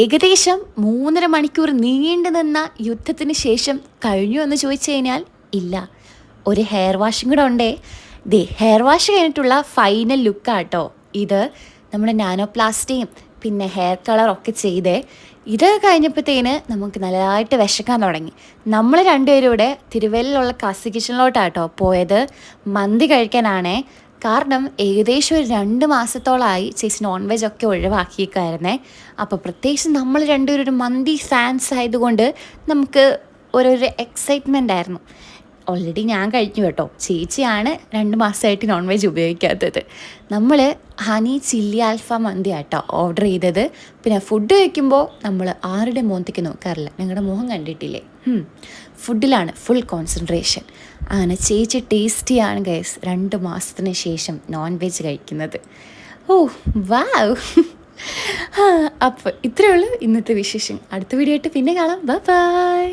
ഏകദേശം 3.5 മണിക്കൂർ നീണ്ടു നിന്ന യുദ്ധത്തിന് ശേഷം കഴിഞ്ഞു എന്ന് ചോദിച്ചു കഴിഞ്ഞാൽ ഇല്ല. ഒരു ഹെയർ വാഷും കൂടെ ഉണ്ടേ. ഹെയർ വാഷ് കഴിഞ്ഞിട്ടുള്ള ഫൈനൽ ലുക്കാട്ടോ ഇത്. നമ്മുടെ നാനോപ്ലാസ്റ്റിയും പിന്നെ ഹെയർ കളറൊക്കെ ചെയ്തേ. ഇത് കഴിഞ്ഞപ്പോഴത്തേന് നമുക്ക് നല്ലതായിട്ട് വിശക്കാൻ തുടങ്ങി. നമ്മൾ രണ്ടുപേരും ഇവിടെ തിരുവല്ലയിലുള്ള കാസി കിച്ചണിലോട്ടാട്ടോ പോയത്. മന്തി കഴിക്കാനാണേ. കാരണം ഏകദേശം ഒരു 2 മാസത്തോളമായി ചേച്ചി നോൺ വെജ് ഒക്കെ ഒഴിവാക്കിയേക്കായിരുന്നേ. അപ്പോൾ പ്രത്യേകിച്ച് നമ്മൾ രണ്ടുപേരും ഒരു മന്തി ഫാൻസ് ആയതുകൊണ്ട് നമുക്ക് ഒരു എക്സൈറ്റ്മെൻ്റ് ആയിരുന്നു. ഓൾറെഡി ഞാൻ കഴിഞ്ഞു കേട്ടോ. ചേച്ചിയാണ് 2 മാസമായിട്ട് നോൺ വെജ് ഉപയോഗിക്കാത്തത്. നമ്മൾ ഹണി ചില്ലി അൽഫാം മന്തി ആട്ടോ ഓർഡർ ചെയ്തത്. പിന്നെ ഫുഡ് കഴിക്കുമ്പോൾ നമ്മൾ ആരുടെ മുഖത്തേക്ക് നോക്കാറില്ല. ഞങ്ങളുടെ മുഖം കണ്ടിട്ടില്ലേ? ഫുഡിലാണ് ഫുൾ കോൺസെൻട്രേഷൻ. അങ്ങനെ ചേച്ചി ടേസ്റ്റിയാണ് ഗൈസ് 2 മാസത്തിന് ശേഷം നോൺ വെജ് കഴിക്കുന്നത്. ഓ വാവ്. അപ്പോൾ ഇത്രയേ ഉള്ളൂ ഇന്നത്തെ വിശേഷം. അടുത്ത വീഡിയോ ആയിട്ട് പിന്നെ കാണാം. ബൈ.